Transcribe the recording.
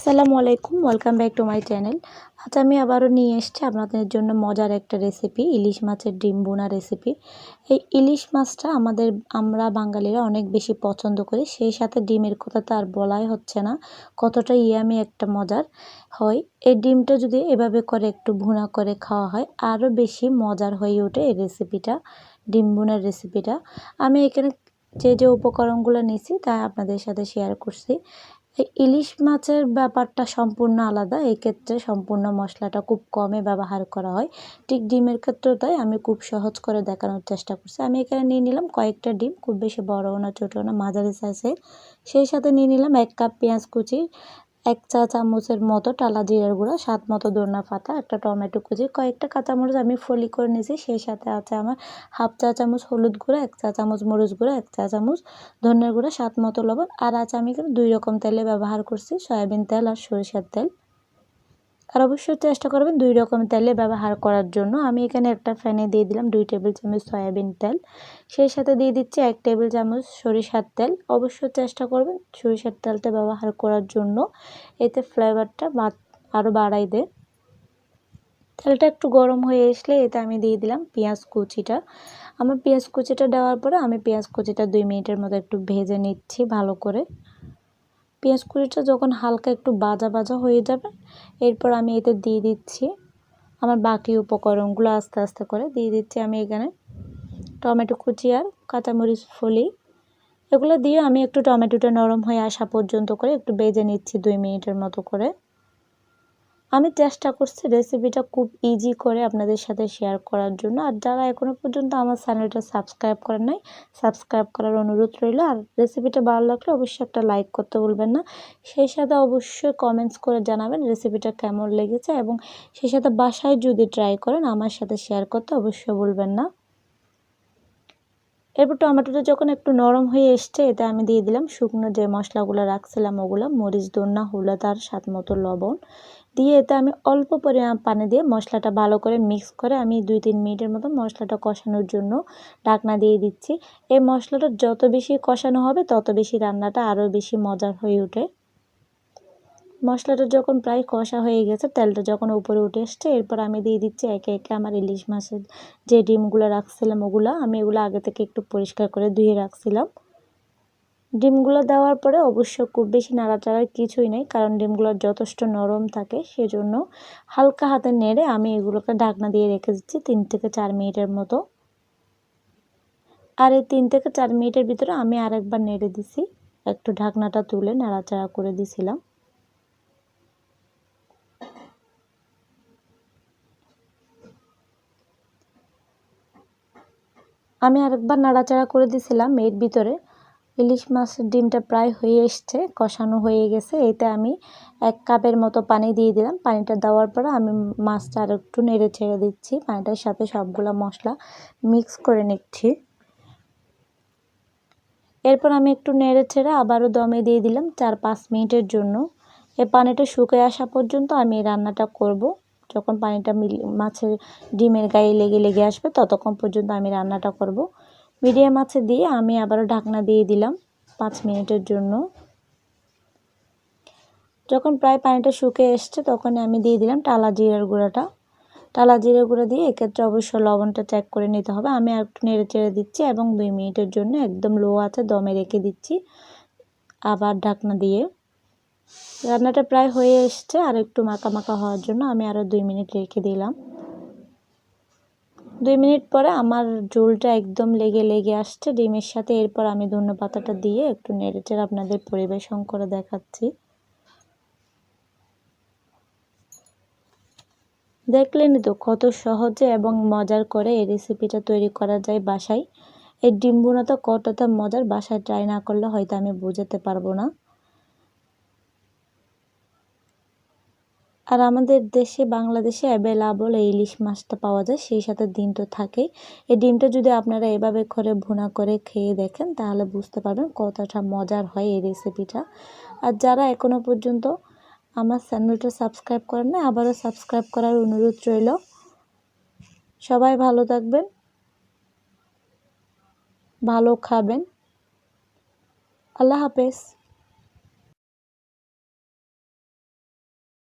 আসসালামু আলাইকুম, welcome back to my channel. আজ আমি আবারও নিয়ে এসেছি আপনাদের জন্য মজার একটা রেসিপি, ইলিশ মাছের ডিম বোনা রেসিপি। এই ইলিশ মাছটা আমরা বাঙালিরা অনেক বেশি পছন্দ করি, সেই সাথে ডিমের কথা তো আর বলাই হচ্ছে না, কতটা ইয়ামি একটা মজার হয়। এই ডিমটা যদি এভাবে করে একটু ভুনা করে খাওয়া হয় আরও বেশি মজার হয়ে ওঠে এই রেসিপিটা, ডিম বোনার রেসিপিটা। আমি এখানে যে উপকরণগুলো নিয়েছি তা আপনাদের সাথে শেয়ার করছি। এই ইলিশ মাছের ব্যাপারটা সম্পূর্ণ আলাদা, এক্ষেত্রে সম্পূর্ণ মশলাটা খুব কমে ব্যবহার করা হয়। ঠিক ডিমের ক্ষেত্রেও তাই, আমি খুব সহজ করে দেখানোর চেষ্টা করছি। আমি এখানে নিয়ে নিলাম কয়েকটা ডিম, খুব বেশি বড়ও না ছোটো না, মাঝারি সাইজের। সেই সাথে নিয়ে নিলাম 1 কাপ পেঁয়াজ কুচি, 1 চা চামচের মতো টালা জিরার গুঁড়া, স্বাদ মতো ধনিয়া পাতা, একটা টমেটো কুচি, কয়েকটা কাঁচামরিচ আমি ফলি করে নিয়েছি। সেই সাথে আছে আমার 1/2 চা চামচ হলুদ গুঁড়া, 1 চা চামচ মরিচ গুঁড়া, 1 চা চামচ ধনিয়ার গুঁড়া, স্বাদ মতো লবণ। আর আছে আমি এখানে 2 রকম তেলে ব্যবহার করছি, সয়াবিন তেল আর সরিষার তেল। আর অবশ্যই চেষ্টা করবেন 2 রকম তেলে ব্যবহার করার জন্য। আমি এখানে একটা প্যানে দিয়ে দিলাম 2 টেবিল চামচ সয়াবিন তেল, সেই সাথে দিয়ে দিচ্ছি 1 টেবিল চামচ সরিষার তেল। অবশ্যই চেষ্টা করবেন সরিষার তেলটা ব্যবহার করার জন্য, এতে ফ্লেভারটা আরও বাড়াই দেয়। তেলটা একটু গরম হয়ে আসলে এতে আমি দিয়ে দিলাম পেঁয়াজ কুচিটা। আমার পেঁয়াজ কুচিটা দেওয়ার পরে আমি পেঁয়াজ কুচিটা 2 মিনিটের মতো একটু ভেজে নিচ্ছি ভালো করে। পেঁয়াজ কুচিটা যখন হালকা একটু ভাজা ভাজা হয়ে যাবে, এরপর আমি এতে দিয়ে দিচ্ছি আমার বাকি উপকরণগুলো, আস্তে আস্তে করে দিয়ে দিচ্ছি আমি এখানে টমেটো কুচি আর কাঁচামরিচ ফলি। এগুলো দিয়ে আমি একটু টমেটোটা নরম হয়ে আসা পর্যন্ত করে একটু ভেজে নিচ্ছি 2 মিনিটের মতো করে। আমি চেষ্টা করছি রেসিপিটা খুব ইজি করে আপনাদের সাথে শেয়ার করার জন্য। আর যারা এখনও পর্যন্ত আমার চ্যানেলটা সাবস্ক্রাইব করেন নাই, সাবস্ক্রাইব করার অনুরোধ রইল। আর রেসিপিটা ভালো লাগলে অবশ্যই একটা লাইক করতে ভুলবেন না। সেই সাথে অবশ্যই কমেন্টস করে জানাবেন রেসিপিটা কেমন লেগেছে, এবং সেই সাথে বাসায় যদি ট্রাই করেন আমার সাথে শেয়ার করতে অবশ্যই ভুলবেন না। এরপর টমেটোটা যখন একটু নরম হয়ে এসছে, এতে আমি দিয়ে দিলাম শুকনো যে মশলাগুলো রাখছিলাম ওগুলো, মরিচ, ধনিয়া, হলুদ আর স্বাদ মতো লবণ দিয়ে এতে আমি অল্প পরিমাণ পানি দিয়ে মশলাটা ভালো করে মিক্স করে আমি 2-3 মিনিটের মতো মশলাটা কষানোর জন্য ঢাকনা দিয়ে দিচ্ছি। এই মশলাটা যত বেশি কষানো হবে তত বেশি রান্নাটা আরও বেশি মজার হয়ে ওঠে। মশলাটা যখন প্রায় কষা হয়ে গেছে, তেলটা যখন উপরে উঠে এসছে, এরপর আমি দিয়ে দিচ্ছি একে একে আমার ইলিশ মাছের যে ডিমগুলো রাখছিলাম ওগুলো। আমি এগুলো আগে থেকে একটু পরিষ্কার করে ধুয়ে রাখছিলাম। ডিমগুলো দেওয়ার পরে অবশ্য খুব বেশি নাড়াচাড়ার কিছুই নেই, কারণ ডিমগুলো যথেষ্ট নরম থাকে, সেজন্য হালকা হাতে নেড়ে আমি এগুলোকে ঢাকনা দিয়ে রেখে দিচ্ছি 3 থেকে 4 মিনিটের মতো। আর এই 3 থেকে 4 মিনিটের ভিতরে আমি আরেকবার নেড়ে দিছি, একটু ঢাকনাটা তুলে নাড়াচাড়া করে দিছিলাম। আমি আরেকবার নাড়াচাড়া করে দিছিলাম। এর ভিতরে ইলিশ মাছের ডিমটা প্রায় হয়ে এসছে, কষানো হয়ে গেছে। এতে আমি 1 কাপের মতো পানি দিয়ে দিলাম। পানিটা দেওয়ার পরে আমি মাছটা আর একটু নেড়ে ছেড়ে দিচ্ছি, পানিটার সাথে সবগুলো মশলা মিক্স করে নিচ্ছি। এরপর আমি একটু নেড়ে ছেড়ে আবারও দমে দিয়ে দিলাম 4-5 মিনিটের জন্য। এই পানিটা শুকিয়ে আসা পর্যন্ত আমি এই রান্নাটা করব। যখন পানিটা মাছের ডিমের গায়ে লেগে লেগে আসবে ততক্ষণ পর্যন্ত আমি রান্নাটা করব। মিডিয়াম আঁচে দিয়ে আমি আবারও ঢাকনা দিয়ে দিলাম 5 মিনিটের জন্য। যখন প্রায় পানিটা শুকিয়ে এসছে তখন আমি দিয়ে দিলাম টালা জিরার গুঁড়াটা। টালা জিরার গুঁড়া দিয়ে এক্ষেত্রে অবশ্যই লবণটা চেক করে নিতে হবে। আমি আর একটু নেড়ে চেড়ে দিচ্ছি এবং 2 মিনিটের জন্য একদম লো আঁচে দমে রেখে দিচ্ছি আবার ঢাকনা দিয়ে। রান্নাটা প্রায় হয়ে এসছে, আর একটু মাখা মাখা হওয়ার জন্য আমি আরও 2 মিনিট রেখে দিলাম। 2 মিনিট পরে আমার ঝোলটা একদম লেগে লেগে আসছে ডিমের সাথে। এরপর আমি ধনে পাতাটা দিয়ে একটু নেড়েচেড়ে আপনাদের পরিবেশন করে দেখাচ্ছি। দেখলেনই তো কত সহজে এবং মজার করে এই রেসিপিটা তৈরি করা যায় বাসায়। এই ডিম ভুনা তো কতটা মজার, বাসায় ট্রাই না করলে হয়তো আমি বোঝাতে পারবো না। আর আমাদের দেশে বাংলাদেশে অ্যাভেলেবল এই ইলিশ মাছটা পাওয়া যায়, সেই সাথে ডিম তো থাকেই। এই ডিমটা যদি আপনারা এভাবে করে ভুনা করে খেয়ে দেখেন তাহলে বুঝতে পারবেন কতটা মজার হয় এই রেসিপিটা। আর যারা এখনও পর্যন্ত আমার চ্যানেলটা সাবস্ক্রাইব করেন না, আবারও সাবস্ক্রাইব করার অনুরোধ রইল। সবাই ভালো থাকবেন, ভালো খাবেন। আল্লাহ হাফেজ।